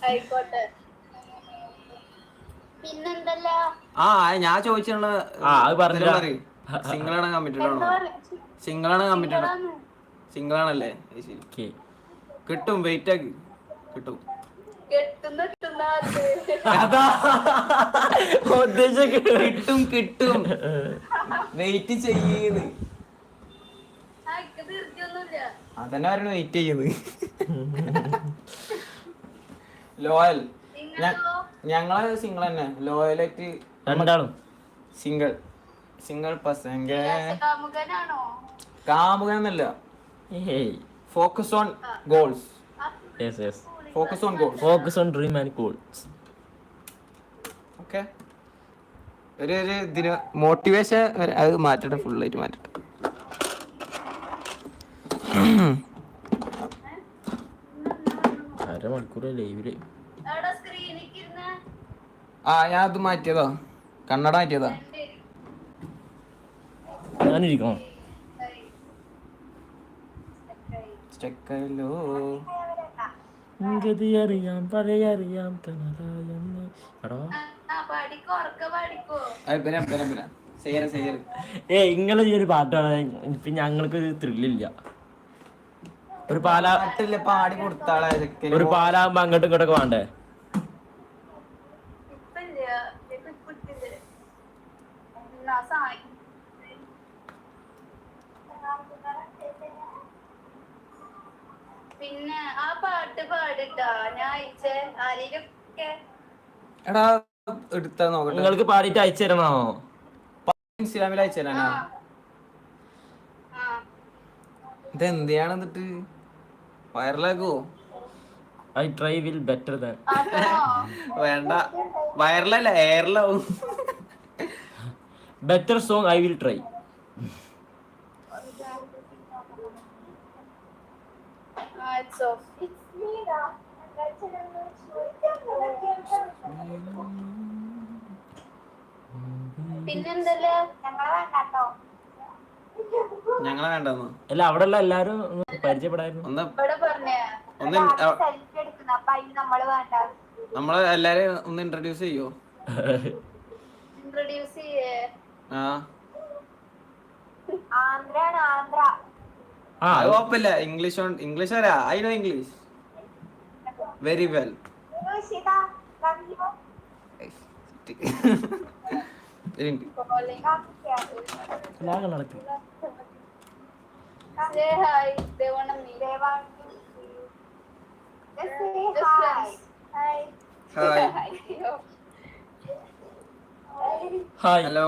ആയിക്കോട്ടെ. പിന്നെന്തല്ല? ആ ഞാൻ ചോദിച്ചുള്ള സിംഗിളാണ് കമ്മിറ്റഡ് ആണോ? സിംഗിളാണ് കമ്മിറ്റഡ് സിംഗിളാണല്ലേ? ശരി കിട്ടും, വെയിറ്റ് ആക്കി കിട്ടും. കിട്ടും കിട്ടും, വെയിറ്റ് ചെയ്യുന്നത്. അതന്നെ പറയണ, വെയിറ്റ് ചെയ്യുന്നത്. ലോയൽ ഞങ്ങള് സിംഗിൾ തന്നെ, ലോയലായിട്ട് രണ്ടാളും സിംഗിൾ. സിംഗിൾ പസംഗ. കാമുകനല്ല, focus on goals. Focus on goals, focus on dream and goals. Okay, ഒരു ഇതിന് മോട്ടിവേഷൻ അത് മാറ്റട്ടെ, ഫുള്ളായിട്ട് മാറ്റട്ടെ. അരമണിക്കൂർ ലൈവില്. ആ ഞാൻ അത് മാറ്റിയതാ, കണ്ണട മാറ്റിയതാ. ഞാനിരിക്കണോ? സ്റ്റക്കായല്ലോ. അറിയാം പറയറിയാം. ഇങ്ങള് ഈ ഒരു പാട്ട് ഇപ്പൊ ഞങ്ങൾക്ക് ഒരു ത്രില്ലില്ല. ഒരു പാട്ടില്ല, പാടി കൊടുത്താളെ. ഒരു പാലാകുമ്പോ അങ്ങോട്ടും ഇങ്ങോട്ടൊക്കെ വേണ്ടേ? പിന്നെ ആ പാട്ട് പാടിട്ടാ ഞാൻ എടാ എടുത്താ നോക്കട്ടെ. നിങ്ങൾക്ക് പാടിയിട്ട് അയച്ചു തരണോ? ഇൻസ്റ്റാഗ്രാമിൽ അയച്ചു തരാനാ? ഇതെന്തിനാണ് എന്നിട്ട് വൈറലാക്കുവോ? I try will better than. വേണ്ട, വൈറലല്ല, എയറിലാവും. Better song I will try. പിന്നെന്തല്ലേ? ഞങ്ങളെ വേണ്ടെന്ന് അല്ല, അവിടെ ഉള്ള എല്ലാരും പരിചയപ്പെടായിരുന്നു. നമ്മള് എല്ലാരും ഒന്ന് ഇൻട്രൊഡ്യൂസ് ചെയ്യോ? കുഴപ്പമില്ല, ഇംഗ്ലീഷ് അറിയാ. I know English very well. Hello.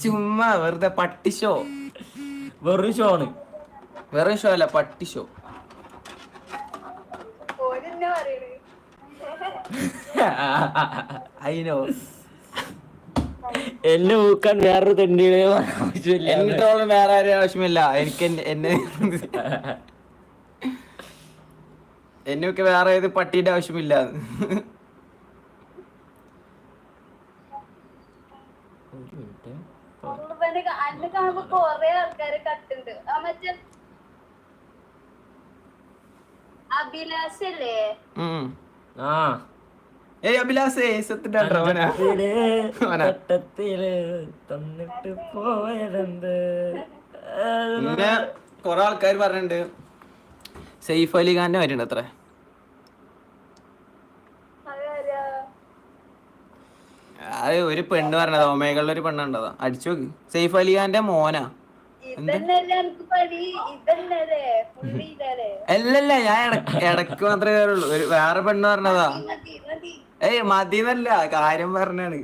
ചുമ്മാ വെറുതെ പട്ടി ഷോ. വെറും ഷോ ആണ്. വെറും ഷോ അല്ല, പട്ടി ഷോ. അയിനോ എന്നെ ഊക്കാൻ വേറൊരു തെണ്ടിയുടെ ആവശ്യമില്ല. എന്നിട്ടോളം വേറെ ആരും ആവശ്യമില്ല. എനിക്ക് എന്നൊക്കെ വേറെ ഏത് പട്ടീന്റെ ആവശ്യമില്ല. കൊറേ ആൾക്കാര് കട്ടുണ്ട്. മറ്റേ അഭിലാഷല്ലേ? അഭിലാഷേ തന്നിട്ട് പോയതെന്ത്. പിന്നെ കൊറേ ആൾക്കാർ പറഞ്ഞിട്ടുണ്ട് സെയ്ഫ് അലി ഖാന്റെ വരുന്നുണ്ട് അത്ര. അത് ഒരു പെണ്ണ് പറഞ്ഞതാ, ഒമേഗളിൽ ഒരു പെണ്ണുണ്ടതാ. അടിച്ചു നോക്ക്. സെയ്ഫ് അലി ഖാന്റെ മോനാ. അല്ലല്ല, ഞാൻ ഇടക്ക് മാത്രമേ കേറുള്ളൂ. വേറെ പെണ്ണ് പറഞ്ഞതാ. ഏയ് മതിന്നല്ല, കാര്യം പറഞ്ഞാണ്.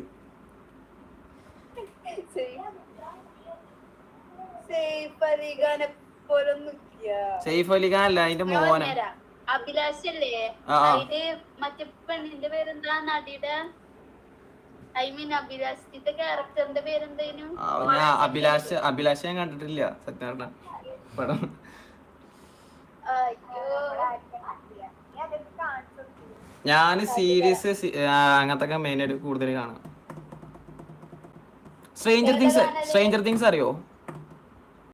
സെയ്ഫ് അലി ഖാൻ അല്ല, അതിന്റെ മോന. അഭിലാഷല്ലേ? മറ്റേ പെണ്ണിന്റെ പേരെന്താ? നടിയുടെ അഭിലാഷിന്റെ ക്യാരക്ടറിന്റെ പേരെന്തേനു? അഭിലാഷ് ഞാൻ കണ്ടിട്ടില്ല സത്യം പടം. ഞാന് സീരീസ് അങ്ങനത്തെ ഒക്കെ മെയിനായിട്ട് കൂടുതൽ കാണാം. സ്ട്രേഞ്ചർ തിങ്സ് അറിയോ?